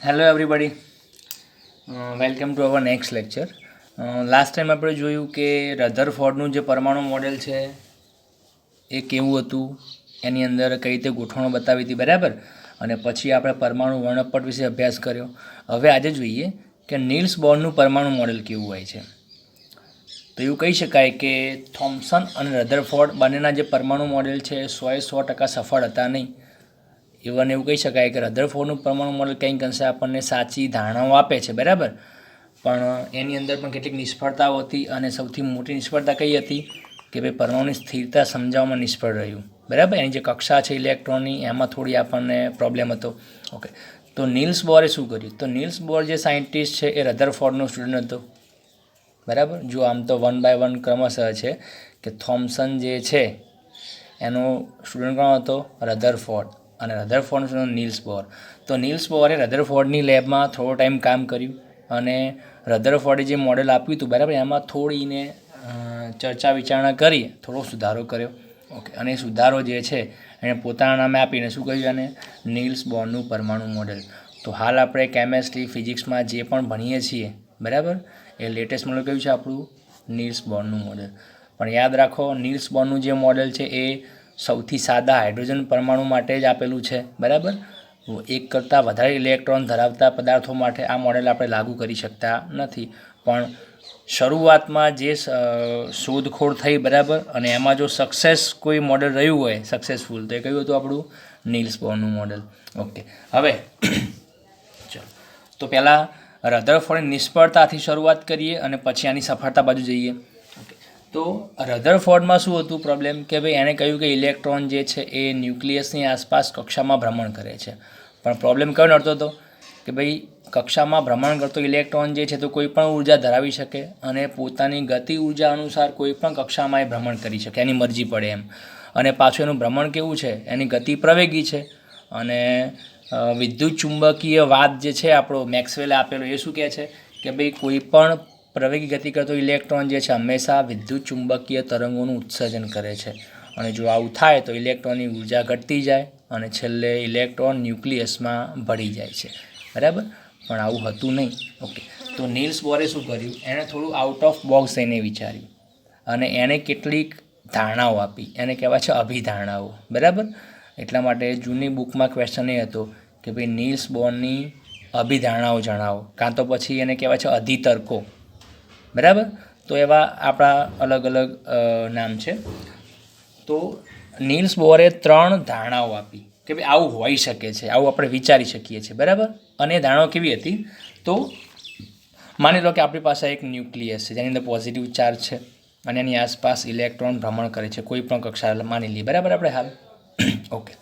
Hello everybody, welcome to our next lecture. Last time આપણે જોયું કે રધરફોર્ડનું જે પરમાણુ મોડેલ છે એ કેવું હતું, એની અંદર કઈ રીતે ગોઠવણો બતાવી હતી, બરાબર. અને પછી આપણે પરમાણુ વર્ણપટ વિશે અભ્યાસ કર્યો. હવે આજે જોઈએ કે નીલ્સ બોરનું પરમાણુ મોડેલ કેવું હોય છે. તો એવું કહી શકાય કે થોમ્સન અને રધરફોર્ડ બંનેના જે પરમાણુ મોડેલ છે એ 100% સફળ હતા નહીં. એવું કહી શકાય કે રધરફોર્ડનું પરમાણુ મોડેલ કંઈક અંશે આપણને સાચી ધારણાઓ આપે છે, બરાબર. પણ એની અંદર પણ કેટલીક નિષ્ફળતાઓ હતી, અને સૌથી મોટી નિષ્ફળતા કઈ હતી કે ભાઈ પરમાણુની સ્થિરતા સમજાવવામાં નિષ્ફળ રહ્યું, બરાબર. એની જે કક્ષા છે ઇલેક્ટ્રોનની, એમાં થોડી આપણને પ્રોબ્લેમ હતો. ઓકે, તો નીલ્સ બોરે શું કર્યું? તો નીલ્સ બોર જે સાયન્ટિસ્ટ છે એ રધરફોર્ડનો સ્ટુડન્ટ હતો, બરાબર. જો આમ તો 1 by 1 ક્રમશઃ છે કે થોમ્સન જે છે એનો સ્ટુડન્ટ કોણ હતો? રધરફોર્ડ. અને રધરફોર્ડનું સ્ટુડન્ટ નીલ્સ બોર. તો નીલ્સ બોરે રધરફોર્ડની લેબમાં થોડો ટાઈમ કામ કર્યું, અને રધરફોર્ડે જે મોડેલ આપ્યું હતું, બરાબર, એમાં થોડીને ચર્ચા વિચારણા કરી, થોડો સુધારો કર્યો. ઓકે, અને એ સુધારો જે છે એણે પોતાના નામે આપીને શું કહ્યું? એને નીલ્સ બોરનું પરમાણુ મોડેલ. તો હાલ આપણે કેમેસ્ટ્રી, ફિઝિક્સમાં જે પણ ભણીએ છીએ, બરાબર, એ લેટેસ્ટ મોડેલ કયું છે આપણું? નીલ્સ બોરનું મોડેલ. પણ યાદ રાખો, નીલ્સ બોરનું જે મોડેલ છે એ સૌથી સાદા હાઇડ્રોજન પરમાણુ માટે જ આપેલું છે, બરાબર. એક કરતાં વધારે ઇલેક્ટ્રોન ધરાવતા પદાર્થો માટે આ મોડેલ આપણે લાગુ કરી શકતા નથી. પણ શરૂઆતમાં જે શોધખોળ થઈ, બરાબર, અને એમાં જો સક્સેસ કોઈ મોડેલ રહ્યું હોય સક્સેસફુલ, તો એ કયું હતું આપણું? નીલ્સ બોરનું મોડેલ. ઓકે, હવે ચલો, તો પહેલાં રધરફોર્ડની નિષ્ફળતાથી શરૂઆત કરીએ અને પછી આની સફળતા બાજુ જઈએ. ઓકે, તો રધરફોર્ડમાં શું હતું પ્રોબ્લેમ? કે ભાઈ એણે કહ્યું કે ઇલેક્ટ્રોન જે છે એ ન્યુક્લિયસની આસપાસ કક્ષામાં ભ્રમણ કરે છે. પણ પ્રોબ્લેમ કયો નડતો હતો? કે ભાઈ કક્ષામાં ભ્રમણ કરતો ઇલેક્ટ્રોન જે છે તો કોઈ પણ ઉર્જા ધરાવી શકે, અને પોતાની ગતિ ઉર્જા અનુસાર કોઈ પણ કક્ષામાં એ ભ્રમણ કરી શકે, એની મરજી પડે એમ. અને પાછું એનું ભ્રમણ કેવું છે? એની ગતિ પ્રવેગી છે. અને વિદ્યુત ચુંબકીય વાદ જે છે આપણો મેક્સવેલે આપેલો, એ શું કહે છે? કે ભાઈ કોઈ પણ પ્રવેગી ગતિ કરતો ઇલેક્ટ્રોન જે છે હંમેશા વિદ્યુત ચુંબકીય તરંગોનું ઉત્સર્જન કરે છે. અને જો આવું થાય તો ઇલેક્ટ્રોનની ઉર્જા ઘટતી જાય, અને છેલ્લે ઇલેક્ટ્રોન ન્યુક્લિયસમાં ભળી જાય છે, બરાબર. પણ આવું હતું નહીં. ઓકે, તો નીલ્સ બોરે શું કર્યું? એણે થોડું આઉટ ઓફ બોક્સ એને વિચાર્યું, અને એણે કેટલીક ધારણાઓ આપી. એને કહેવાય છે અભિધારણાઓ, બરાબર. એટલા માટે જૂની બુકમાં ક્વેશ્ચન એ હતો કે ભાઈ નીલ્સ બોરની અભિધારણાઓ જણાવો, કાં તો પછી એને કહેવાય છે અધિતર્કો, બરાબર. તો એવા આપણા અલગ અલગ નામ છે. તો નીલ્સ બોરે 3 ધારણાઓ આપી કે ભાઈ આવું હોઈ શકે છે, આવું આપણે વિચારી શકીએ છીએ, બરાબર. અને એ ધારણાઓ કેવી હતી? તો માની લો કે આપણી પાસે એક ન્યુક્લિયસ છે જેની અંદર પોઝિટિવ ચાર્જ છે, અને એની આસપાસ ઇલેક્ટ્રોન ભ્રમણ કરે છે કોઈ પણ કક્ષા, માની લઈએ, બરાબર, આપણે હાલ. ઓકે,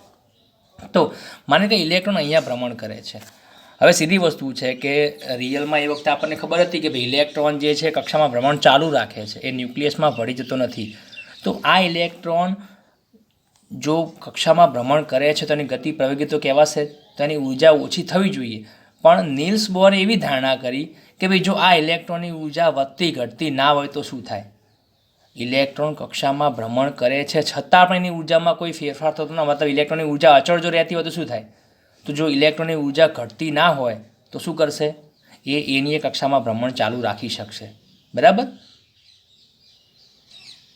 તો માની કે ઇલેક્ટ્રોન અહીંયા ભ્રમણ કરે છે. હવે સીધી વસ્તુ છે કે રિયલમાં એ વખતે આપણને ખબર હતી કે ભાઈ ઇલેક્ટ્રોન જે છે કક્ષામાં ભ્રમણ ચાલુ રાખે છે, એ ન્યુક્લિયસમાં ભળી જતો નથી. તો આ ઇલેક્ટ્રોન જો કક્ષામાં ભ્રમણ કરે છે તો એની ગતિ પ્રવેગી તો કહેવાશે, તો એની ઉર્જા ઓછી થવી જોઈએ. પણ નીલ્સ બોરે એવી ધારણા કરી કે ભાઈ જો આ ઇલેક્ટ્રોનની ઉર્જા વધતી ઘટતી ના હોય તો શું થાય? ઇલેક્ટ્રોન કક્ષામાં ભ્રમણ કરે છે છતાં પણ એની ઉર્જામાં કોઈ ફેરફાર થતો ના, મતલબ ઇલેક્ટ્રોનની ઉર્જા અચળ જો રહેતી હોય તો શું થાય? તો જો ઇલેક્ટ્રોનની ઉર્જા ઘટતી ના હોય તો શું કરશે? એની કક્ષામાં ભ્રમણ ચાલુ રાખી શકશે, બરાબર.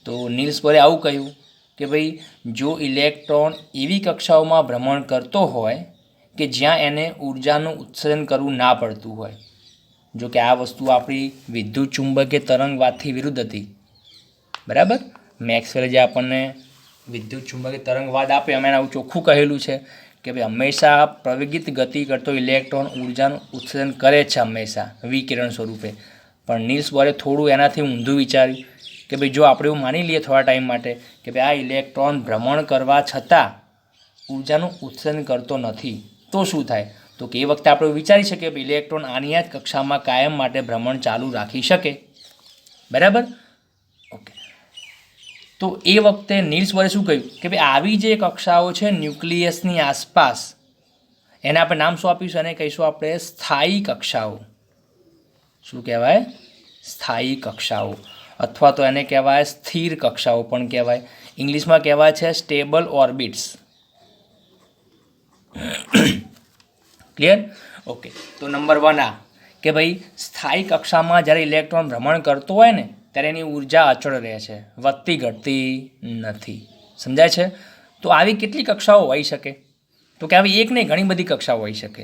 તો નીલ્સ બોરે આવું કહ્યું કે ભાઈ જો ઇલેક્ટ્રોન એવી કક્ષાઓમાં ભ્રમણ કરતો હોય કે જ્યાં એને ઉર્જાનું ઉત્સર્જન કરવું ના પડતું હોય, જો કે આ વસ્તુ આપણી વિદ્યુત ચુંબકીય તરંગવાદથી વિરુદ્ધ હતી, બરાબર. મેક્સવેલે જે આપણને વિદ્યુત ચુંબકીય તરંગવાદ આપ્યો એમાં આવું ચોખ્ખું કહેલું છે કે ભાઈ હંમેશા પ્રવેગિત ગતિ કરતો ઇલેક્ટ્રોન ઉર્જાનું ઉત્સર્જન કરે છે હંમેશા વિકિરણ સ્વરૂપે. પણ નીલ્સ બોરે થોડું એનાથી ઊંધું વિચાર્યું કે ભાઈ જો આપણે એવું માની લઈએ થોડા ટાઈમ માટે કે ભાઈ આ ઇલેક્ટ્રોન ભ્રમણ કરવા છતાં ઉર્જાનું ઉત્સર્જન કરતો નથી, તો શું થાય? તો કે એ વખતે આપણે વિચારી શકીએ કે ઇલેક્ટ્રોન આની જ કક્ષામાં કાયમ માટે ભ્રમણ ચાલુ રાખી શકે, બરાબર. ઓકે, તો એ વખતે નીલ્સ બોરે શું કહ્યું કે ભાઈ આવી જે કક્ષાઓ છે ન્યુક્લિયસની આસપાસ, એને આપણે નામ શું આપીશું? એને કહીશું આપણે સ્થાયી કક્ષાઓ. શું કહેવાય? સ્થાયી કક્ષાઓ, અથવા તો એને કહેવાય સ્થિર કક્ષાઓ પણ કહેવાય. ઇંગ્લિશમાં કહેવાય છે સ્ટેબલ ઓર્બિટ્સ. ક્લિયર? ઓકે, તો નંબર 1 આ કે ભાઈ સ્થાયી કક્ષામાં જ્યારે ઇલેક્ટ્રોન ભ્રમણ કરતો હોય ને ત્યારે એની ઉર્જા અચળ રહે છે, વધતી ઘટતી નથી. સમજાય છે? તો આવી કેટલી કક્ષાઓ હોઈ શકે? તો કે આવી એક નહીં, ઘણી બધી કક્ષાઓ હોઈ શકે.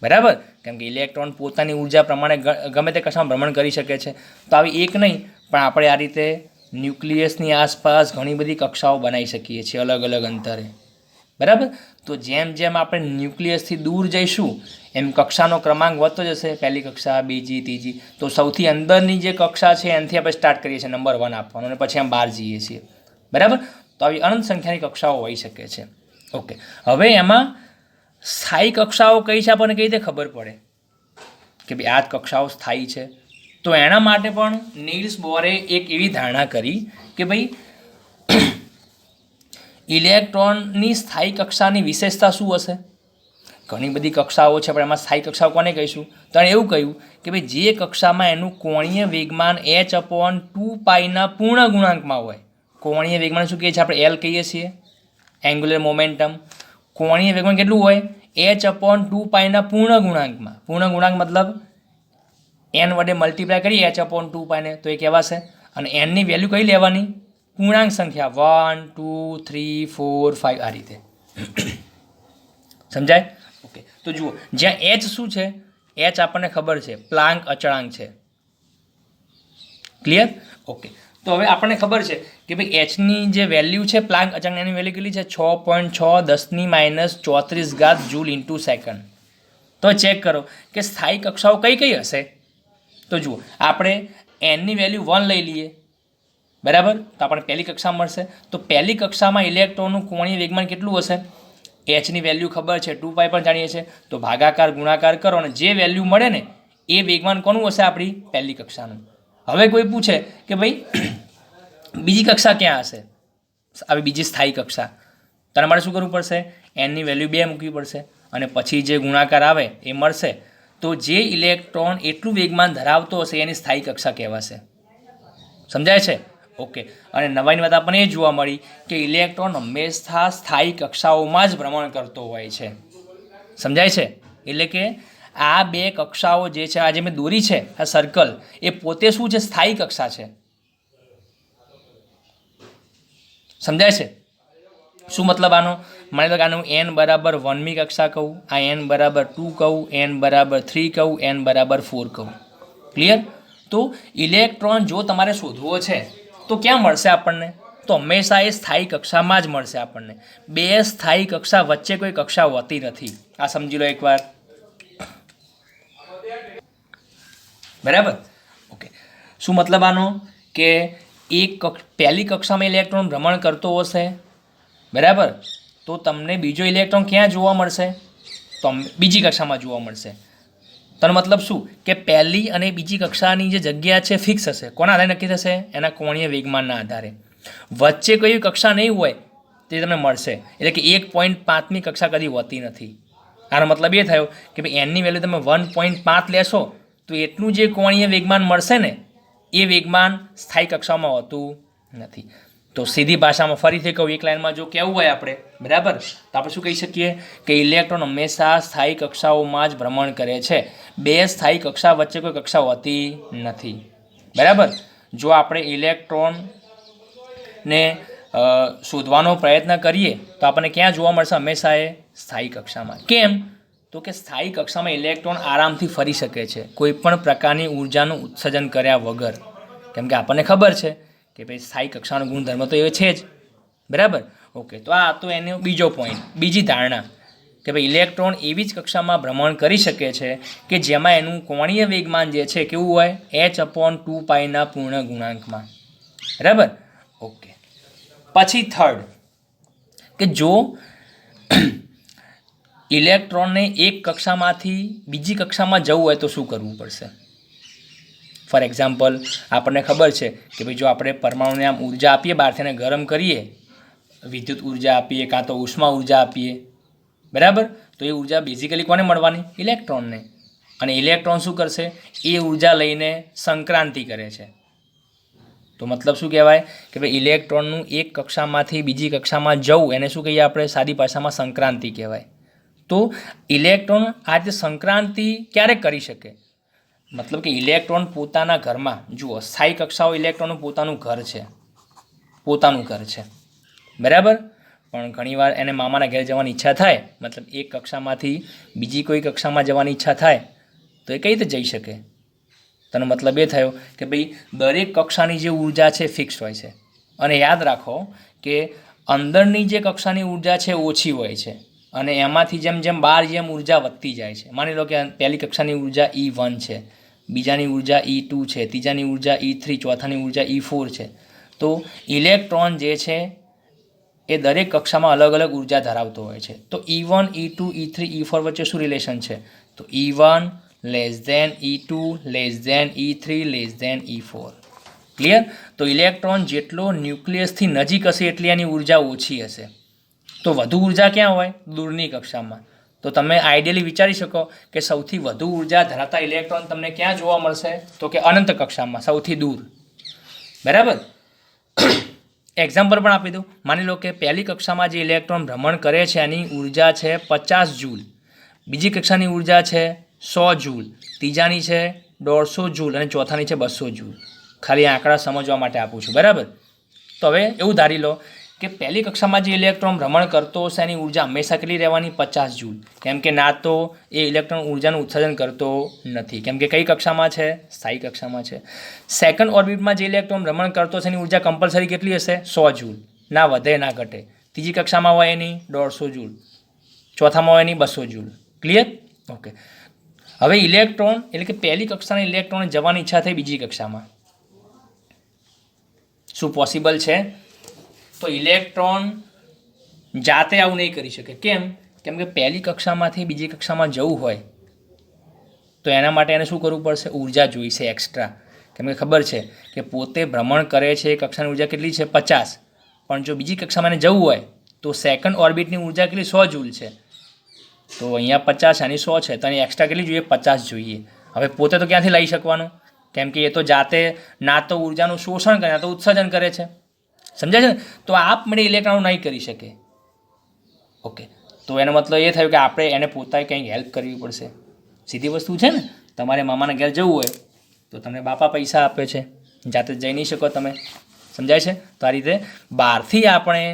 બરાબર? કેમ કે ઇલેક્ટ્રોન પોતાની ઉર્જા પ્રમાણે ગમે તે કક્ષામાં ભ્રમણ કરી શકે છે. તો આવી એક નહીં, પણ આપણે આ રીતે ન્યુક્લિયસની આસપાસ ઘણી બધી કક્ષાઓ બનાવી શકીએ છીએ અલગ અલગ અંતરે. બરાબર? તો જેમ જેમ આપણે ન્યુક્લિયસથી દૂર જઈશું એમ કક્ષાનો ક્રમાંક વધતો જશે, પહેલી કક્ષા, બીજી, ત્રીજી. તો સૌથી અંદરની જે કક્ષા છે એનાથી આપણે સ્ટાર્ટ કરીએ છીએ નંબર 1 આપવાનો અને પછી આમ બહાર જઈએ છીએ. બરાબર? તો આવી અનંત સંખ્યાની કક્ષાઓ હોઈ શકે છે. ઓકે, હવે એમાં સ્થાયી કક્ષાઓ કઈ છે આપણને કઈ રીતે ખબર પડે કે ભાઈ આ જ કક્ષાઓ સ્થાયી છે? તો એના માટે પણ નીલ્સ બોરે એક એવી ધારણા કરી કે ભાઈ ઇલેક્ટ્રોનની સ્થાયી કક્ષાની વિશેષતા શું હશે? ઘણી બધી કક્ષાઓ છે, પણ એમાં સ્થાયી કક્ષાઓ કોને કહીશું? તો એણે એવું કહ્યું કે ભાઈ જે કક્ષામાં એનું કોણીય વેગમાન h/2πના પૂર્ણ ગુણાંકમાં હોય. કોણીય વેગમાન શું કહીએ છીએ આપણે? એલ કહીએ છીએ, એંગ્યુલર મોમેન્ટમ. કોણીય વેગમાન કેટલું હોય? h/2πના પૂર્ણ ગુણાંકમાં. પૂર્ણ ગુણાંક મતલબ n વડે મલ્ટીપ્લાય કરીએ h/2πને તો એ કહેવાશે. અને nની વેલ્યુ કઈ લેવાની? પૂર્ણાંક સંખ્યા 1, 2, 3, 4, 5 આ રીતે. સમજાય? ઓકે, તો જુઓ જ્યાં h શું છે? h આપણને ખબર છે પ્લાન્ક અચળાંક છે. ક્લિયર? ઓકે, તો હવે આપણને ખબર છે કે ભાઈ એચની જે વેલ્યુ છે પ્લાન્ક અચળાંક એની વેલ્યુ કેટલી છે? 6.6 10 - 34 જૂલ ઇન્ટુ સેકન્ડ. તો ચેક કરો કે સ્થાયી કક્ષાઓ કઈ કઈ હશે? તો જુઓ આપણે એનની વેલ્યુ 1 લઈ લઈએ. બરાબર? તો આપણને પહેલી કક્ષા મળશે. તો પહેલી કક્ષામાં ઇલેક્ટ્રોનનું કોણીય વેગમાન કેટલું હશે? એચની વેલ્યુ ખબર છે, 2π પણ જાણીએ છીએ. તો ભાગાકાર ગુણાકાર કરો અને જે વેલ્યુ મળે ને એ વેગમાન કોનું હશે? આપણી પહેલી કક્ષાનું. હવે કોઈ પૂછે કે ભાઈ બીજી કક્ષા ક્યાં હશે? આવી બીજી સ્થાયી કક્ષા. તારે મારે શું કરવું પડશે? એનની વેલ્યુ 2 મૂકવી પડશે અને પછી જે ગુણાકાર આવે એ મળશે. તો જે ઇલેક્ટ્રોન એટલું વેગમાન ધરાવતો હશે એની સ્થાયી કક્ષા કહેવાશે. સમજાય છે? ઓકે, અને નવાઈની વાત આપણને એ જોવા મળી કે ઇલેક્ટ્રોન હંમેશા સ્થાયી કક્ષાઓમાં જ ભ્રમણ કરતો હોય છે. સમજાય છે? એટલે કે આ બે કક્ષાઓ જે છે, આ જે મેં દોરી છે આ સર્કલ, એ પોતે શું છે? સ્થાયી કક્ષા છે. સમજાય છે? શું મતલબ આનો? માની લો કે આનું n બરાબર 1મી કક્ષા કહું, આ n બરાબર 2 કહું, n બરાબર 3 કહું, n બરાબર 4 કહું. ક્લિયર? તો ઇલેક્ટ્રોન જો તમારે શોધવો છે તો ક્યાં મળશે આપણને? તો હંમેશા એ સ્થાયી કક્ષામાં જ મળશે આપણને. બે સ્થાયી કક્ષા વચ્ચે કોઈ કક્ષા હોતી નથી. આ સમજી લો એકવાર. બરાબર? ઓકે, શું મતલબ આનો? કે પહેલી કક્ષામાં ઇલેક્ટ્રોન ભ્રમણ કરતો હશે, બરાબર, તો તમને બીજો ઇલેક્ટ્રોન ક્યાં જોવા મળશે? તો બીજી કક્ષામાં જોવા મળશે. તેનો મતલબ શું? કે પહેલી અને બીજી કક્ષાની જે જગ્યા છે ફિક્સ હશે. કોના આધારે નક્કી થશે? એના કોણીય વેગમાનના આધારે. વચ્ચે કોઈ કક્ષા નહીં હોય તે તમને મળશે. એટલે કે 1.5મી કક્ષા કદી હોતી નથી. આનો મતલબ એ થયો કે ભાઈ એનની વેલ્યુ તમે 1.5 લેશો તો એટલું જે કોણીય વેગમાન મળશે ને એ વેગમાન સ્થાયી કક્ષામાં હોતું નથી. તો સીધી ભાષામાં ફરીથી કહું, એક લાઇનમાં જો કહેવું હોય આપણે, બરાબર, તો આપણે શું કહી શકીએ કે ઇલેક્ટ્રોન હંમેશા સ્થાયી કક્ષાઓમાં જ ભ્રમણ કરે છે. બે સ્થાયી કક્ષા વચ્ચે કોઈ કક્ષા હોતી નથી. બરાબર? જો આપણે ઇલેક્ટ્રોનને શોધવાનો પ્રયત્ન કરીએ તો આપણને ક્યાં જોવા મળશે? હંમેશા એ સ્થાયી કક્ષામાં. કેમ? તો કે સ્થાયી કક્ષામાં ઇલેક્ટ્રોન આરામથી ફરી શકે છે કોઈ પણ પ્રકારની ઉર્જાનું ઉત્સર્જન કર્યા વગર. કેમ કે આપણને ખબર છે કે ભાઈ સ્થાયી કક્ષાનો ગુણધર્મ તો એ છે જ. બરાબર? ઓકે, તો આ તો એનો બીજો પોઈન્ટ, બીજી ધારણા કે ભાઈ ઇલેક્ટ્રોન એવી જ કક્ષામાં ભ્રમણ કરી શકે છે કે જેમાં એનું કોણીય વેગમાન જે છે કેવું હોય? h/2πના પૂર્ણ ગુણાંકમાં. બરાબર? ઓકે, પછી થર્ડ કે જો ઇલેક્ટ્રોનને એક કક્ષામાંથી બીજી કક્ષામાં જવું હોય તો શું કરવું પડશે? ફોર એક્ઝામ્પલ, આપણને ખબર છે કે ભાઈ જો આપણે પરમાણુને આમ ઉર્જા આપીએ, બહારથી એને ગરમ કરીએ, વિદ્યુત ઉર્જા આપીએ કાં તો ઉષ્મા ઉર્જા આપીએ, બરાબર, તો એ ઉર્જા બેઝિકલી કોને મળવાની? ઇલેક્ટ્રોનને. અને ઇલેક્ટ્રોન શું કરશે? એ ઉર્જા લઈને સંક્રાંતિ કરે છે. તો મતલબ શું કહેવાય કે ભાઈ ઇલેક્ટ્રોનનું એક કક્ષામાંથી બીજી કક્ષામાં જવું એને શું કહીએ આપણે? સાદી ભાષામાં સંક્રાંતિ કહેવાય. તો ઇલેક્ટ્રોન આ રીતે સંક્રાંતિ ક્યારે કરી શકે? મતલબ કે ઇલેક્ટ્રોન પોતાના ઘરમાં, જુઓ સ્થાયી કક્ષાઓ ઇલેક્ટ્રોનનું પોતાનું ઘર છે, બરાબર. પણ ઘણીવાર એને મામાના ઘેર જવાની ઈચ્છા થાય, મતલબ એક કક્ષામાંથી બીજી કોઈ કક્ષામાં જવાની ઈચ્છા થાય તો એ કઈ રીતે જઈ શકે? તેનો મતલબ એ થયો કે ભાઈ દરેક કક્ષાની જે ઉર્જા છે ફિક્સ હોય છે, અને યાદ રાખો કે અંદરની જે કક્ષાની ઉર્જા છે ઓછી હોય છે, અને એમાંથી જેમ જેમ બહાર ઉર્જા વધતી જાય છે. માની લો કે પહેલી કક્ષાની ઉર્જા E1 છે, બીજાની ઉર્જા E2 છે, ત્રીજાની ઉર્જા E3, ચોથાની ઉર્જા E4 છે. તો ઇલેક્ટ્રોન જે છે એ દરેક કક્ષામાં અલગ અલગ ઉર્જા ધરાવતો હોય છે. તો E1, E2, E3, E4 વચ્ચે શું રિલેશન છે? તો E1 less than E2 less than E3 less than E4. Clear? તો ઇલેક્ટ્રોન જેટલો ન્યુક્લિયસથી નજીક હશે એટલી એની ઉર્જા ઓછી હશે. તો વધુ ઉર્જા ક્યાં હોય? દૂરની કક્ષામાં. તો તમે આઈડિયલી વિચારી શકો કે સૌથી વધુ ઉર્જા ધરાવતા ઇલેક્ટ્રોન તમને ક્યાં જોવા મળશે? તો કે અનંત કક્ષામાં, સૌથી દૂર, બરાબર. એક્ઝામ્પલ પણ આપી દઉં. માની લો કે પહેલી કક્ષામાં જે ઇલેક્ટ્રોન ભ્રમણ કરે છે એની ઉર્જા છે 50 જૂલ, બીજી કક્ષાની ઉર્જા છે 100 જૂલ, ત્રીજાની છે 150 જૂલ અને ચોથાની છે 200 જૂલ. ખાલી આંકડા સમજવા માટે આપું છું, બરાબર. તો હવે એવું ધારી લો કે પહેલી કક્ષામાં જે ઇલેક્ટ્રોન ભ્રમણ કરતો હશે એની ઉર્જા હંમેશા કેટલી રહેવાની? 50 જૂલ. કેમ કે ના તો એ ઇલેક્ટ્રોન ઉર્જાનું ઉત્સર્જન કરતો નથી, કેમ કે કઈ કક્ષામાં છે? સ્થાયી કક્ષામાં છે. સેકન્ડ ઓર્બિટમાં જે ઇલેક્ટ્રોન ભ્રમણ કરતો હશે એની ઉર્જા કમ્પલસરી કેટલી હશે? 100 જૂલ, ના વધે ના ઘટે. ત્રીજી કક્ષામાં હોય એની 150 જૂલ, ચોથામાં હોય એની 200 જૂલ. ક્લિયર? ઓકે. હવે ઇલેક્ટ્રોન એટલે કે પહેલી કક્ષાના ઇલેક્ટ્રોન જવાની ઈચ્છા થઈ બીજી કક્ષામાં, શું પોસિબલ છે? તો ઇલેક્ટ્રોન જાતે આવું નહીં કરી શકે. કેમ? કેમ કે પહેલી કક્ષામાંથી બીજી કક્ષામાં જવું હોય તો એના માટે એને શું કરવું પડશે? ઉર્જા જોઈશે એક્સ્ટ્રા. કેમ કે ખબર છે કે પોતે ભ્રમણ કરે છે એ કક્ષાની ઉર્જા કેટલી છે? 50. પણ જો બીજી કક્ષામાં જવું હોય તો સેકન્ડ ઓર્બિટની ઉર્જા કેટલી? 100 જૂલ છે. તો અહીંયા 50 અને 100 છે, તો અહીં એક્સ્ટ્રા કેટલી જોઈએ? 50 જોઈએ. હવે પોતે તો ક્યાંથી લઈ શકવાનું? કેમ કે એ તો જાતે ના તો ઉર્જાનું શોષણ કરે, ના તો ઉત્સર્જન કરે છે. સમજાય છે ને? તો આપમેળે ઇલેક્ટ્રોન નહીં કરી શકે. ઓકે. તો એનો મતલબ એ થયો કે આપણે એને પોતાએ કંઈક હેલ્પ કરવી પડશે. સીધી વસ્તુ છે ને. તમારે મામાના ઘેર જવું હોય તો તમને બાપા પૈસા આપે છે, જાતે જઈ નહીં શકો તમે. સમજાય છે? તો આ રીતે બહારથી આપણે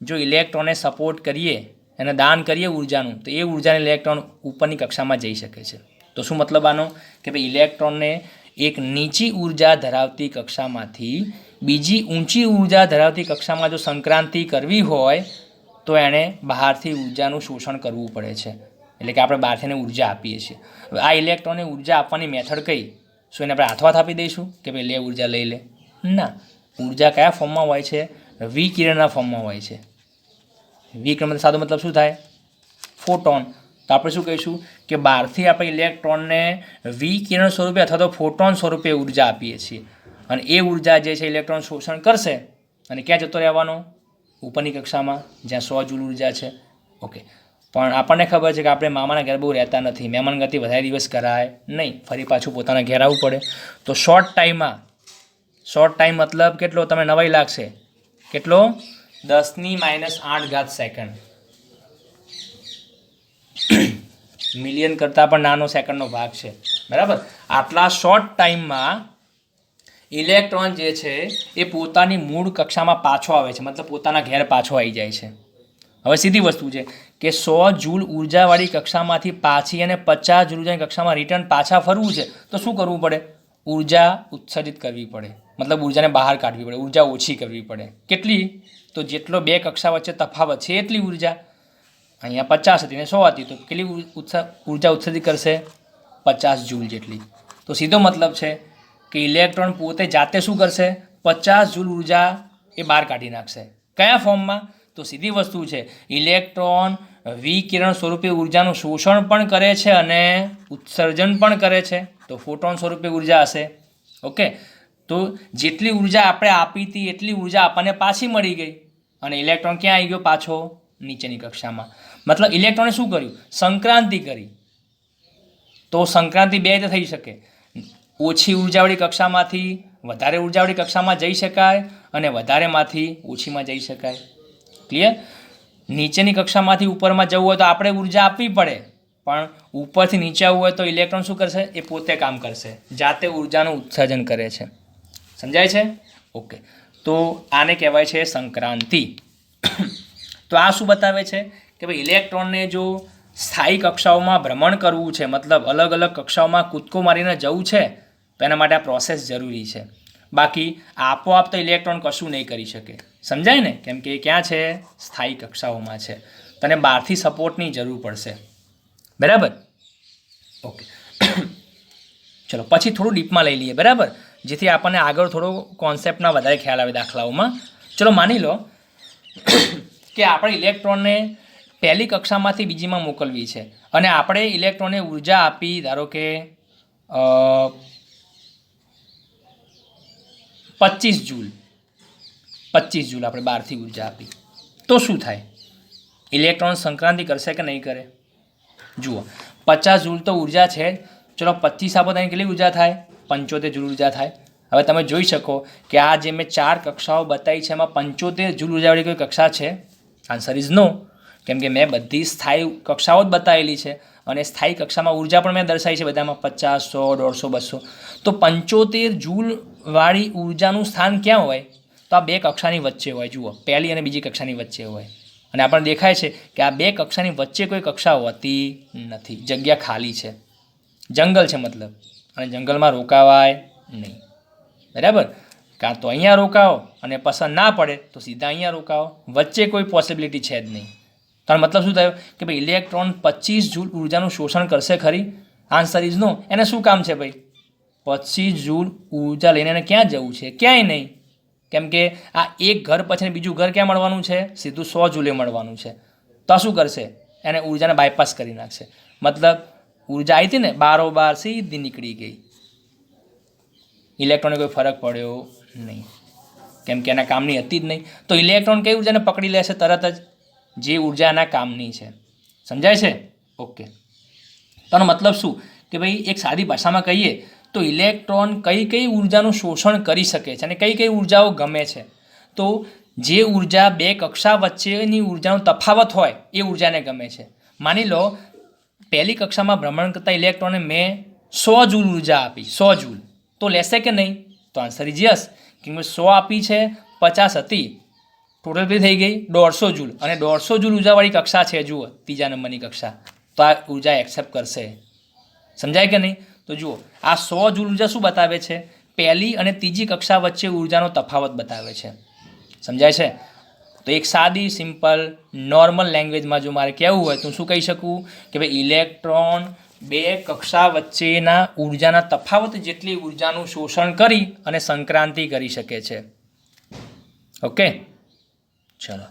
જો ઇલેક્ટ્રોનને સપોર્ટ કરીએ, એને દાન કરીએ ઉર્જાનું, તો એ ઉર્જાને ઇલેક્ટ્રોન ઉપરની કક્ષામાં જઈ શકે છે. તો શું મતલબ આનો? કે ભાઈ ઇલેક્ટ્રોનને એક નીચી ઉર્જા ધરાવતી કક્ષામાંથી બીજી ઊંચી ઉર્જા ધરાવતી કક્ષામાં જો સંક્રાંતિ કરવી હોય તો એણે બહારથી ઉર્જાનું શોષણ કરવું પડે છે. એટલે કે આપણે બહારથી એને ઉર્જા આપીએ છીએ. હવે આ ઇલેક્ટ્રોનને ઉર્જા આપવાની મેથડ કઈ? શું એને આપણે હાથવાથ આપી દઈશું કે ભાઈ લે ઉર્જા લઈ લે? ના. ઉર્જા કયા ફોર્મમાં હોય છે? વિકિરણના ફોર્મમાં હોય છે. વિકિરણ સાદો મતલબ શું થાય? ફોટોન. તો આપણે શું કહીશું કે બહારથી આપણે ઇલેક્ટ્રોનને વિકિરણ સ્વરૂપે અથવા તો ફોટોન સ્વરૂપે ઉર્જા આપીએ છીએ, અને એ ઉર્જા જે છે ઇલેક્ટ્રોન શોષણ કરશે અને ક્યાં જતો રહેવાનો? ઉપરની કક્ષામાં, જ્યાં 100 જૂલ ઉર્જા છે. ઓકે. પણ આપણને ખબર છે કે આપણે મામાના ઘેર બહુ રહેતા નથી, મહેમાનગતિ વધારે દિવસ કરાય નહીં, ફરી પાછું પોતાના ઘેર આવવું પડે. તો શોર્ટ ટાઈમ મતલબ કેટલો? તમને નવાઈ લાગશે. કેટલો? 10⁻8 સેકન્ડ. મિલિયન કરતાં પણ નાનો સેકન્ડનો ભાગ છે, બરાબર. આટલા શોર્ટ ટાઈમમાં ઇલેક્ટ્રોન જે છે એ પોતાની મૂળ કક્ષામાં પાછો આવે છે, મતલબ પોતાના ઘેર પાછો આવી જાય છે. હવે સીધી વસ્તુ છે કે 100 જૂલ ઉર્જાવાળી કક્ષામાંથી પાછી અને 50 જૂલ ઉર્જાની કક્ષામાં રિટર્ન પાછા ફરવું છે તો શું કરવું પડે? ઉર્જા ઉત્સર્જિત કરવી પડે, મતલબ ઉર્જાને બહાર કાઢવી પડે, ઉર્જા ઓછી કરવી પડે. કેટલી? તો જેટલો બે કક્ષા વચ્ચે તફાવત છે એટલી ઉર્જા. અહીંયા 50 હતી ને 100 હતી, તો કેટલી ઉર્જા ઉત્સર્જિત કરશે? 50 જૂલ જેટલી. તો સીધો મતલબ છે કે ઇલેક્ટ્રોન પોતે જાતે શું કરશે? 50 જૂલ ઉર્જા એ બહાર કાઢી નાખશે. કયા ફોર્મમાં? તો સીધી વસ્તુ છે, ઇલેક્ટ્રોન વિકિરણ સ્વરૂપે ઉર્જાનું શોષણ પણ કરે છે અને ઉત્સર્જન પણ કરે છે, તો ફોટોન સ્વરૂપે ઉર્જા હશે. ઓકે. તો જેટલી ઉર્જા આપણે આપી હતી એટલી ઉર્જા આપણને પાછી મળી ગઈ, અને ઇલેક્ટ્રોન ક્યાં આવી ગયો? પાછો નીચેની કક્ષામાં. મતલબ ઇલેક્ટ્રોને શું કર્યું? સંક્રાંતિ કરી. તો સંક્રાંતિ બે રીતે થઈ શકે. ઓછી ઉર્જાવાળી કક્ષામાંથી વધારે ઉર્જાવાળી કક્ષામાં જઈ શકાય, અને વધારેમાંથી ઓછીમાં જઈ શકાય. ક્લિયર? નીચેની કક્ષામાંથી ઉપરમાં જવું હોય તો આપણે ઉર્જા આપવી પડે, પણ ઉપરથી નીચે આવવું હોય તો ઇલેક્ટ્રોન શું કરશે? એ પોતે કામ કરશે, જાતે ઉર્જાનું ઉત્સર્જન કરે છે. સમજાય છે? ઓકે, તો આને કહેવાય છે સંક્રાંતિ. તો આ શું બતાવે છે કે ભાઈ ઇલેક્ટ્રોનને જો સ્થાયી કક્ષાઓમાં ભ્રમણ કરવું છે, મતલબ અલગ અલગ કક્ષાઓમાં કૂદકો મારીને જવું છે, તો એના માટે આ પ્રોસેસ જરૂરી છે. બાકી આપોઆપ તો ઇલેક્ટ્રોન કશું નહીં કરી શકે. સમજાય ને? કેમ કે એ ક્યાં છે? સ્થાયી કક્ષાઓમાં છે. તને બહારથી સપોર્ટની જરૂર પડશે. બરાબર? ઓકે, ચલો પછી થોડું ડીપમાં લઈ લઈએ. બરાબર? જેથી આપણને આગળ થોડો કોન્સેપ્ટના વધારે ખ્યાલ આવે દાખલાઓમાં. ચલો માની લો કે આપણે ઇલેક્ટ્રોનને પહેલી કક્ષામાંથી બીજીમાં મોકલવી છે અને આપણે ઇલેક્ટ્રોનને ઉર્જા આપી, ધારો કે 25 જૂલ. 25 જૂલ આપણે બહારથી ઉર્જા આપી, તો શું થાય? ઇલેક્ટ્રોન સંક્રાંતિ કરશે કે નહીં કરે? જુઓ, 50 જૂલ તો ઉર્જા છે. ચલો 25 આપો તો કેટલી ઉર્જા થાય? 75 જૂલ ઉર્જા થાય. હવે તમે જોઈ શકો કે આ જે મેં 4 કક્ષાઓ બતાવી છે એમાં 75 જૂલ ઉર્જાવાળી કોઈ કક્ષા છે? Answer is no. કેમ કે મેં બધી સ્થાયી કક્ષાઓ જ બતાવેલી છે અને સ્થાયી કક્ષામાં ઉર્જા પણ મેં દર્શાવી છે બધામાં 50, 100, 150, 200. તો 75 જૂલવાળી ઉર્જાનું સ્થાન ક્યાં હોય? તો આ બે કક્ષાની વચ્ચે હોય. જુઓ, પહેલી અને બીજી કક્ષાની વચ્ચે હોય. અને આપણને દેખાય છે કે આ બે કક્ષાની વચ્ચે કોઈ કક્ષા હોતી નથી, જગ્યા ખાલી છે, જંગલ છે મતલબ. અને જંગલમાં રોકાવાય નહીં. બરાબર? કાં તો અહીંયા રોકાવો અને પસંદ ના પડે તો સીધા અહીંયા રોકાવો, વચ્ચે કોઈ પોસિબિલિટી છે જ નહીં. તારો મતલબ શું થયો કે ભાઈ ઇલેક્ટ્રોન 25 જૂલ ઉર્જાનું શોષણ કરશે ખરી? Answer is no. એને શું કામ છે ભાઈ? 25 જૂલ ઉર્જા લઈને એને ક્યાં જવું છે? ક્યાંય નહીં. કેમ કે આ એક ઘર પછી બીજું ઘર ક્યાં મળવાનું છે? સીધું 100 જૂલે મળવાનું છે. તો આ શું કરશે? એને ઉર્જાને બાયપાસ કરી નાખશે. મતલબ ઉર્જા આવી હતી ને, બારોબાર સીધી નીકળી ગઈ. ઇલેક્ટ્રોનને કોઈ ફરક પડ્યો નહીં, કેમ કે એના કામની હતી જ નહીં. તો ઇલેક્ટ્રોન કઈ ઉર્જાને પકડી લેશે? તરત જ જે ઉર્જા એના કામની છે. સમજાય છે? ઓકે, તો મતલબ શું કે ભાઈ એક સાદી ભાષામાં કહીએ તો ઇલેક્ટ્રોન કઈ કઈ ઉર્જાનું શોષણ કરી શકે છે અને કઈ કઈ ઉર્જાઓ ગમે છે? તો જે ઉર્જા બે કક્ષા વચ્ચેની ઉર્જાનો તફાવત હોય એ ઉર્જાને ગમે છે. માની લો પહેલી કક્ષામાં ભ્રમણ કરતા ઇલેક્ટ્રોનને મેં 100 જૂલ ઉર્જા આપી, 100 જૂલ, તો લેશે કે નહીં? તો આન્સર ઇઝ યસ. કેમ કે 100 આપી છે, 50 હતી, ટોટલ કેટલી થઈ ગઈ? 150 જૂલ. અને 150 જૂલ ઉર્જાવાળી કક્ષા છે, જુઓ ત્રીજા નંબરની કક્ષા, તો આ ઉર્જા એક્સેપ્ટ કરશે. સમજાય કે નહીં? તો જુઓ, આ 100 જૂલ ઉર્જા શું બતાવે છે? પહેલી અને ત્રીજી કક્ષા વચ્ચે ઉર્જાનો તફાવત બતાવે છે. સમજાય છે? તો એક સાદી સિમ્પલ નોર્મલ લેંગ્વેજમાં જો મારે કહેવું હોય તો શું કહી શકું કે ભાઈ ઇલેક્ટ્રોન બે કક્ષા વચ્ચેના ઉર્જાના તફાવત જેટલી ઉર્જાનું શોષણ કરી અને સંક્રાંતિ કરી શકે છે. ઓકે, ચલો,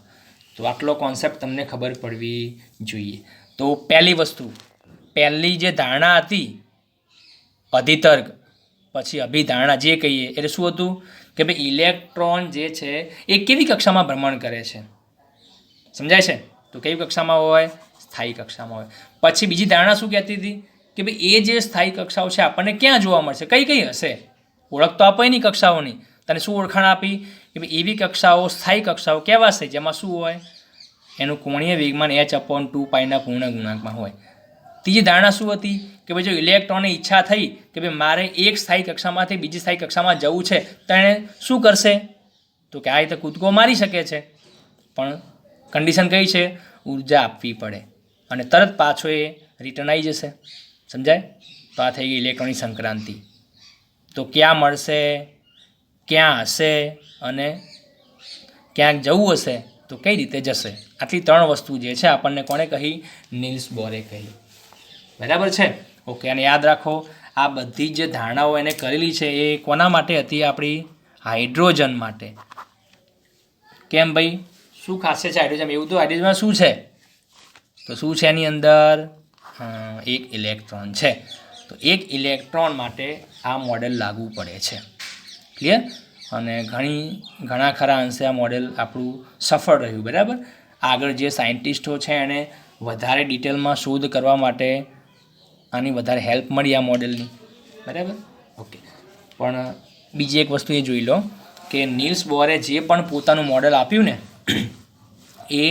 તો આટલો કોન્સેપ્ટ તમને ખબર પડવી જોઈએ. તો પહેલી વસ્તુ, પહેલી જે ધારણા હતી અધિતર્ક, પછી અભિધારણા જે કહીએ, એટલે શું હતું કે ભાઈ ઇલેક્ટ્રોન જે છે એ કેવી કક્ષામાં ભ્રમણ કરે છે? સમજાય છે? તો કઈ કક્ષામાં હોય? સ્થાયી કક્ષામાં હોય. પછી બીજી ધારણા શું કહેતી હતી કે ભાઈ એ જે સ્થાયી કક્ષાઓ છે આપણને ક્યાં જોવા મળશે? કઈ કઈ હશે? ઓળખ તો આપે નહીં કક્ષાઓની. તને શું ઓળખાણ આપી કે ભાઈ એવી કક્ષાઓ સ્થાયી કક્ષાઓ કહેવાશે જેમાં શું હોય? એનું કોણીય વેગમાન h/2π ના પૂર્ણ ગુણાંકમાં હોય. ત્રીજી ધારણા શું હતી કે ભાઈ જો ઇલેક્ટ્રોનની ઈચ્છા થઈ કે ભાઈ મારે એક સ્થાયી કક્ષામાંથી બીજી સ્થાયી કક્ષામાં જવું છે તો એણે શું કરશે? તો કે આ રીતે કૂદકો મારી શકે છે, પણ કન્ડિશન કઈ છે? ઉર્જા આપવી પડે અને તરત પાછો એ રિટર્ન આવી જશે. સમજાય? તો આ થઈ ગઈ ઇલેક્ટ્રોનની સંક્રાંતિ. તો ક્યાં મળશે, ક્યાં હશે અને ક્યાંક જવું હશે તો કઈ રીતે જશે? આટલી 3 વસ્તુ જે છે આપણને કોણે કહી? નીલ્સ બોરે કહી. બરાબર છે? ઓકે, અને યાદ રાખો આ બધી જે ધારણાઓ એને કરેલી છે એ કોના માટે હતી? આપણી હાઇડ્રોજન માટે. કેમ ભાઈ, શું ખાસિયત છે હાઇડ્રોજન? એવું તો હાઇડ્રોજનમાં શું છે? તો શું છે એની અંદર? એક ઇલેક્ટ્રોન છે. તો એક ઇલેક્ટ્રોન માટે આ મોડેલ લાગુ પડે છે. ક્લિયર? અને ઘણા ખરા અંશે આ મોડેલ આપણું સફળ રહ્યું. બરાબર? આગળ જે સાયન્ટિસ્ટો છે એને વધારે ડિટેલમાં શોધ કરવા માટે આની વધારે હેલ્પ મળી આ મોડેલની. બરાબર? ઓકે, પણ બીજી એક વસ્તુ એ જોઈ લો કે નીલ્સ બોરે જે પણ પોતાનું મોડેલ આપ્યું ને એ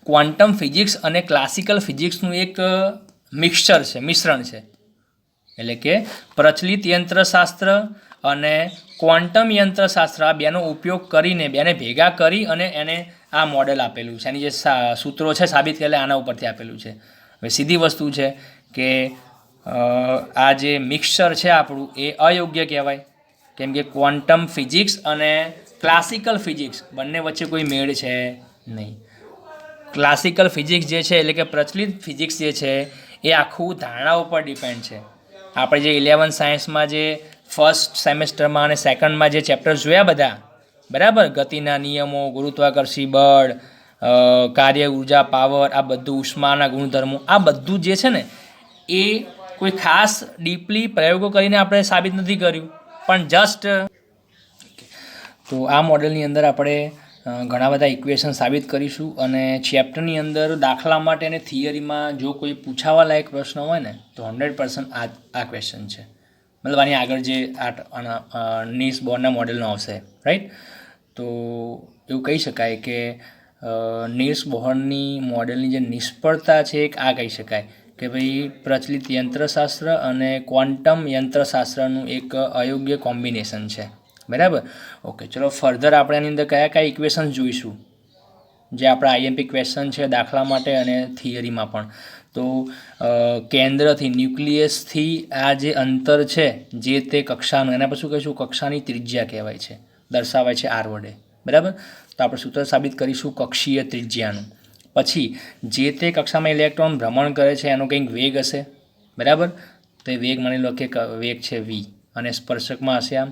ક્વોન્ટમ ફિઝિક્સ અને ક્લાસિકલ ફિઝિક્સનું એક મિશ્રણ છે. એટલે કે પ્રચલિત યંત્રશાસ્ત્ર અને ક્વોન્ટમ યંત્રશાસ્ત્ર આ બેનો ઉપયોગ કરીને બેને ભેગા કરી અને એને આ મોડેલ આપેલું છે. એની જે સૂત્રો છે સાબિત કરેલા આના ઉપરથી આપેલું છે. હવે સીધી વસ્તુ છે કે આ જે મિક્સચર છે આપણું એ અયોગ્ય કહેવાય, કેમ કે ક્વોન્ટમ ફિઝિક્સ અને ક્લાસિકલ ફિઝિક્સ બંને વચ્ચે કોઈ મેળ છે નહીં. ક્લાસિકલ ફિઝિક્સ જે છે એટલે કે પ્રચલિત ફિઝિક્સ જે છે એ આખું ધારણા ઉપર ડિપેન્ડ છે. આપણે જે 11 સાયન્સમાં જે ફર્સ્ટ સેમેસ્ટરમાં અને સેકન્ડમાં જે ચેપ્ટર્સ જોયા બધા, બરાબર, ગતિના નિયમો, ગુરુત્વાકર્ષી બળ, કાર્ય ઉર્જા, પાવર, આ બધું, ઉષ્માના ગુણધર્મો, આ બધું જે છે ને એ કોઈ ખાસ ડીપલી પ્રયોગો કરીને આપણે સાબિત નથી કર્યું, પણ જસ્ટ તો આ મોડેલની અંદર આપણે ઘણા બધા ઇક્વેશન સાબિત કરીશું. અને ચેપ્ટરની અંદર દાખલા માટે અને થિયરીમાં જો કોઈ પૂછાવા લાયક પ્રશ્ન હોય ને તો 100% આ ક્વેશ્ચન છે. મતલબ આની આગળ જે નીલ્સ બોરના મોડેલનો આવશે, રાઈટ. તો એવું કહી શકાય કે નીલ્સ બોહરની મોડેલની જે નિષ્ફળતા છે એક આ કહી શકાય કે ભાઈ પ્રચલિત યંત્રશાસ્ત્ર અને ક્વોન્ટમ યંત્રશાસ્ત્રનું એક અયોગ્ય કોમ્બિનેશન છે, બરાબર. ઓકે, ચલો ફર્ધર આપણે એની અંદર કયા કયા ઇક્વેશન જોઈશું જે આપણા આઈએમપી ક્વેશ્ચન છે દાખલા માટે અને થિયરીમાં પણ. તો કેન્દ્રથી ન્યુક્લિયસથી આ જે અંતર છે જે તે કક્ષાનું, એના પર શું કહીશું, કક્ષાની ત્રિજ્યા કહેવાય છે, દર્શાવાય છે આર વડે, બરાબર. તો આપણે સૂત્ર સાબિત કરીશું કક્ષીય ત્રિજ્યાનું. પછી જે તે કક્ષામાં ઇલેક્ટ્રોન ભ્રમણ કરે છે એનો કંઈક વેગ હશે, બરાબર. તો એ વેગ માની લો કે વેગ છે v અને સ્પર્શકમાં હશે આમ,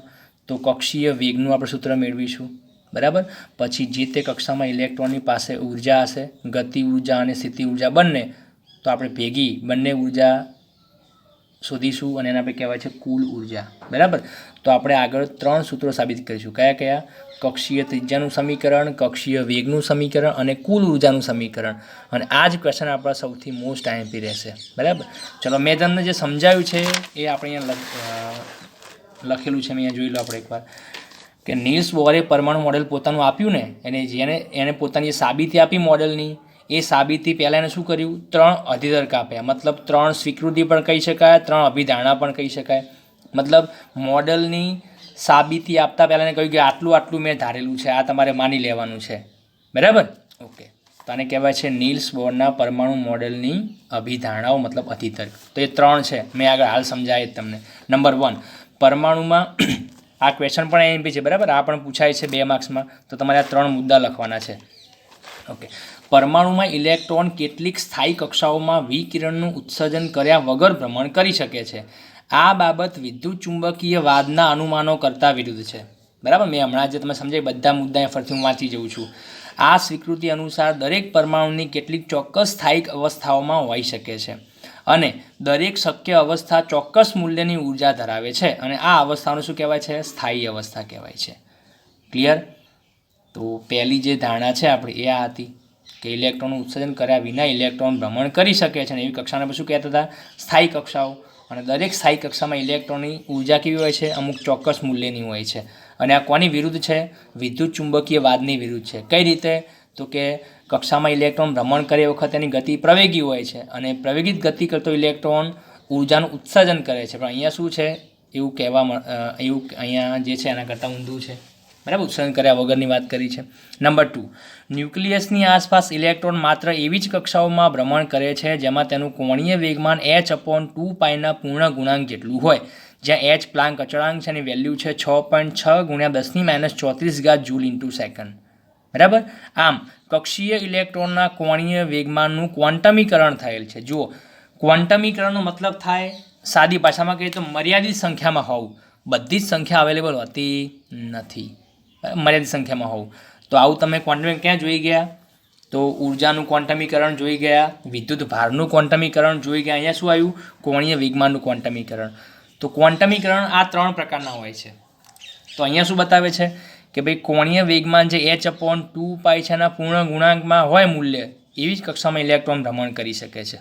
તો કક્ષીય વેગનું આપણે સૂત્ર મેળવીશું, બરાબર. પછી જે તે કક્ષામાં ઇલેક્ટ્રોનની પાસે ઉર્જા હશે, ગતિ ઉર્જા અને સ્થિતિ ઉર્જા બંને, તો આપણે ભેગી બંને ઉર્જા શોધીશું અને એના આપણે કહેવાય છે કુલ ઉર્જા, બરાબર. તો આપણે આગળ 3 સૂત્રો સાબિત કરીશું. કયા કયા? કક્ષીય ત્રિજ્યાનું સમીકરણ, કક્ષીય વેગનું સમીકરણ અને કુલ ઉર્જાનું સમીકરણ. અને આ જ ક્વેશ્ચન આપણા સૌથી મોસ્ટ આઈએમપી રહેશે, બરાબર. ચલો મેં તમને જે સમજાવ્યું છે એ આપણે અહીંયા લખેલું છે, અહીંયા જોઈ લો આપણે એકવાર કે નીલ્સ બોરે પરમાણુ મોડેલ પોતાનું આપ્યું ને, એને પોતાની સાબિતી આપી મોડેલની, એ સાબિતી પહેલાં એને શું કર્યું, 3 અધિતર્ક આપ્યા. મતલબ 3 સ્વીકૃતિ પણ કહી શકાય, 3 અભિધારણા પણ કહી શકાય. મતલબ મોડેલની સાબિતી આપતા પહેલાં એને કહ્યું કે આટલું આટલું મેં ધારેલું છે, આ તમારે માની લેવાનું છે, બરાબર. ઓકે, તો આને કહેવાય છે નીલ્સ બોરના પરમાણુ મોડેલની અભિધારણાઓ, મતલબ અધિતર્ક. તો એ 3 છે, મેં આગળ હાલ સમજાય જ તમને. નંબર 1, પરમાણુમાં આ ક્વેશ્ચન પણ આઈએમપી છે, બરાબર, આ પણ પૂછાય છે 2 માર્ક્સમાં, તો તમારે આ 3 મુદ્દા લખવાના છે. ઓકે, પરમાણુમાં ઇલેક્ટ્રોન કેટલીક સ્થાયી કક્ષાઓમાં વિકિરણનું ઉત્સર્જન કર્યા વગર ભ્રમણ કરી શકે છે. આ બાબત વિદ્યુત ચુંબકીય વાદના અનુમાનો કરતાં વિરુદ્ધ છે, બરાબર. મેં હમણાં જે તમે સમજાય બધા મુદ્દા ફરીથી હું વાંચી જઉં છું. આ સ્વીકૃતિ અનુસાર દરેક પરમાણુની કેટલીક ચોક્કસ સ્થાયિક અવસ્થાઓમાં હોઈ શકે છે અને દરેક શક્ય અવસ્થા ચોક્કસ મૂલ્યની ઉર્જા ધરાવે છે, અને આ અવસ્થાઓને શું કહેવાય છે, સ્થાયી અવસ્થા કહેવાય છે. ક્લિયર? તો પહેલી જે ધારણા છે આપણી એ આ હતી કે ઇલેક્ટ્રોનનું ઉત્સર્જન કર્યા વિના ઇલેક્ટ્રોન ભ્રમણ કરી શકે છે, અને એવી કક્ષાને પછી શું કહેતા હતા, સ્થાયી કક્ષાઓ. અને દરેક સ્થાયી કક્ષામાં ઇલેક્ટ્રોનની ઉર્જા કેવી હોય છે, અમુક ચોક્કસ મૂલ્યની હોય છે. અને આ કોની વિરુદ્ધ છે, વિદ્યુત ચુંબકીય વાદની વિરુદ્ધ છે. કઈ રીતે? તો કે કક્ષામાં ઇલેક્ટ્રોન ભ્રમણ કરે વખત એની ગતિ પ્રવેગી હોય છે, અને પ્રવેગિત ગતિ કરતો ઇલેક્ટ્રોન ઉર્જાનું ઉત્સર્જન કરે છે. પણ અહીંયા શું છે, એવું અહીંયા જે છે એના કરતાં ઊંધું છે, બરાબર. ઉત્સર્જન કર્યા વગરની વાત કરી છે. નંબર 2, ન્યુક્લિયસની આસપાસ ઇલેક્ટ્રોન માત્ર એવી જ કક્ષાઓમાં ભ્રમણ કરે છે જેમાં તેનું કોણીય વેગમાન h/2πના પૂર્ણ ગુણાંક જેટલું હોય, જ્યાં h પ્લાન્ક અચળાંક છે એની વેલ્યુ છે 6.6 × 10⁻³ જૂલ × સેકન્ડ, બરાબર. આમ કક્ષીય ઇલેક્ટ્રોનના કોણીય વેગમાનનું ક્વોન્ટમીકરણ થયેલ છે. જુઓ, ક્વોન્ટમીકરણનો મતલબ થાય સાદી ભાષામાં કહીએ તો મર્યાદિત સંખ્યામાં હોવું. બધી જ સંખ્યા અવેલેબલ હોતી નથી, મર્યાદિત સંખ્યામાં હોવું. તો આવું તમે ક્વોન્ટમીકરણ ક્યાં જોઈ ગયા? તો ઉર્જાનું ક્વોન્ટમીકરણ જોઈ ગયા, વિદ્યુત ભારનું ક્વોન્ટમીકરણ જોઈ ગયા. અહીંયા શું આવ્યું? કોણીય વેગમાનનું ક્વોન્ટમીકરણ. તો ક્વોન્ટમીકરણ આ 3 પ્રકારના હોય છે. તો અહીંયા શું બતાવે છે કે ભાઈ કોણીય વેગમાન જે h/2π છે એના પૂર્ણ ગુણાંકમાં હોય મૂલ્ય, એવી જ કક્ષામાં ઇલેક્ટ્રોન ભ્રમણ કરી શકે છે,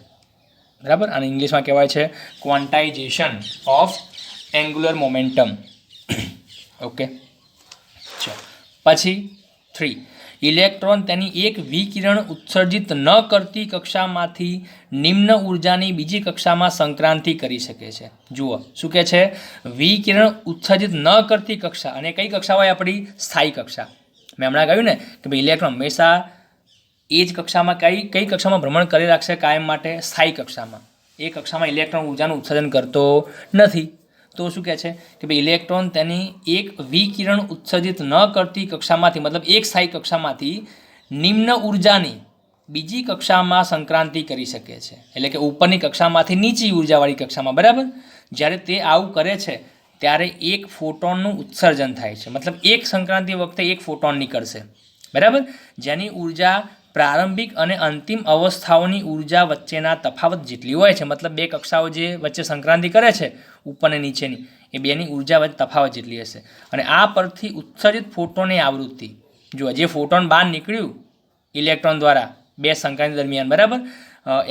બરાબર. અને ઇંગ્લિશમાં કહેવાય છે quantization of angular momentum. Okay, ચલો પછી 3, ઇલેક્ટ્રોન તેની એક વિકિરણ ઉત્સર્જિત ન કરતી કક્ષામાંથી નિમ્ન ઉર્જાની બીજી કક્ષામાં સંક્રાંતિ કરી શકે છે. જુઓ શું કહે છે, વિકિરણ ઉત્સર્જિત ન કરતી કક્ષા, અને કઈ કક્ષા હોય આપણી? સ્થાયી કક્ષા. મેં હમણાં કહ્યું ને કે ભાઈ ઇલેક્ટ્રોન હંમેશા એ જ કક્ષામાં કઈ કક્ષામાં ભ્રમણ કરી રાખશે કાયમ માટે? સ્થાયી કક્ષામાં. એ કક્ષામાં ઇલેક્ટ્રોન ઉર્જાનું ઉત્સર્જન કરતો નથી. તો શું કહે છે કે ભાઈ ઇલેક્ટ્રોન તેની એક વિકિરણ ઉત્સર્જિત ન કરતી કક્ષામાંથી, મતલબ એક સ્થાયી કક્ષામાંથી નિમ્ન ઉર્જાની બીજી કક્ષામાં સંક્રાંતિ કરી શકે છે. એટલે કે ઉપરની કક્ષામાંથી નીચી ઉર્જાવાળી કક્ષામાં. બરાબર. જ્યારે તે આવું કરે છે ત્યારે એક ફોટોનનું ઉત્સર્જન થાય છે. મતલબ એક સંક્રાંતિ વખતે એક ફોટોન નીકળશે. બરાબર. જેની ઉર્જા પ્રારંભિક અને અંતિમ અવસ્થાઓની ઉર્જા વચ્ચેના તફાવત જેટલી હોય છે. મતલબ બે કક્ષાઓ જે વચ્ચે સંક્રાંતિ કરે છે ઉપર અને નીચેની, એ બેની ઉર્જા વચ્ચે તફાવત જેટલી હશે. અને આ પરથી ઉત્સર્જિત ફોટોનની આવૃત્તિ, જો જે ફોટોન બહાર નીકળ્યું ઇલેક્ટ્રોન દ્વારા બે સંક્રાંતિ દરમિયાન, બરાબર,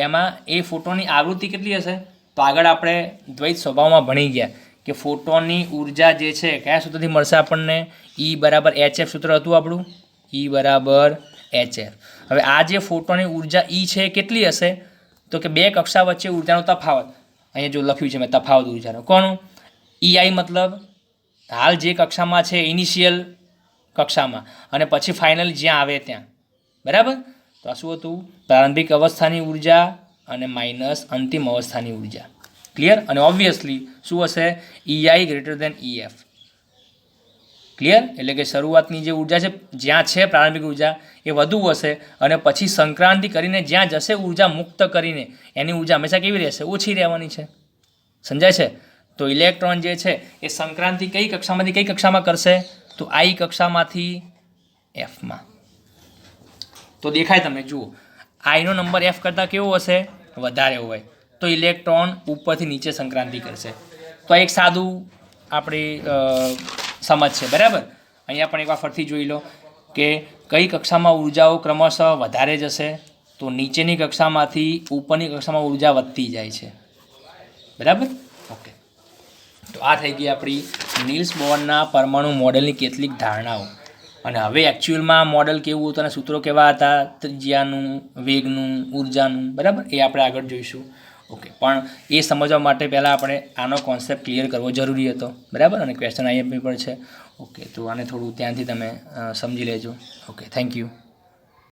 એમાં એ ફોટોનની આવૃત્તિ કેટલી હશે? તો આગળ આપણે દ્વૈત સ્વભાવમાં ભણી ગયા કે ફોટોનની ઉર્જા જે છે કયા સૂત્રથી મળશે આપણને? E બરાબર HF સૂત્ર હતું આપણું, E બરાબર HF. હવે આ જે ફોટોની ઉર્જા E છે કેટલી હશે? તો કે બે કક્ષા વચ્ચે ઉર્જાનો તફાવત. અહીંયા જો લખ્યું છે મેં તફાવત ઉર્જાનો, કોનું? EI મતલબ હાલ જે કક્ષામાં છે ઇનિશિયલ કક્ષામાં, અને પછી ફાઇનલ જ્યાં આવે ત્યાં. બરાબર. તો આ શું હતું? પ્રારંભિક અવસ્થાની ઉર્જા અને માઇનસ અંતિમ અવસ્થાની ઉર્જા. ક્લિયર? અને ઓબ્વિયસલી શું હશે? EI greater than EF. Clear? એટલે કે શરૂઆતની જે ઉર્જા છે જ્યાં છે પ્રારંભિક ઉર્જા એ વધુ હશે, અને પછી સંક્રાંતિ કરીને જ્યાં જશે ઉર્જા મુક્ત કરીને એની ઉર્જા હંમેશા કેવી રહેશે? ઓછી રહેવાની છે. સમજાય છે? તો ઇલેક્ટ્રોન જે છે એ સંક્રાંતિ કઈ કક્ષામાંથી કઈ કક્ષામાં કરશે? તો I કક્ષામાંથી Fમાં. તો દેખાય તમને, જુઓ આઈનો નંબર F કરતાં કેવો હશે? વધારે હોય. તો ઇલેક્ટ્રોન ઉપરથી નીચે સંક્રાંતિ કરશે. તો એક સાદું આપણી સમજ છે. બરાબર. અહીંયા પણ એકવાર ફરીથી જોઈ લો કે કઈ કક્ષામાં ઉર્જાઓ ક્રમશઃ વધારે જશે? તો નીચેની કક્ષામાંથી ઉપરની કક્ષામાં ઉર્જા વધતી જાય છે. બરાબર. ઓકે. તો આ થઈ ગઈ આપણી નીલ્સ બોરના પરમાણુ મોડેલની કેટલીક ધારણાઓ. અને હવે એકચ્યુઅલમાં મોડેલ કેવું હતું અને સૂત્રો કેવા હતા, ત્રિજ્યાનું, વેગનું, ઉર્જાનું. બરાબર. એ આપણે આગળ જોઈશું. ઓકે. પણ એ સમજવા માટે પહેલાં આપણે આનો કોન્સેપ્ટ ક્લિયર કરવો જરૂરી હતો. બરાબર. અને ક્વેશ્ચન IMP પણ છે. ઓકે. તો આને થોડું ધ્યાનથી તમે સમજી લેજો. ઓકે. Thank you.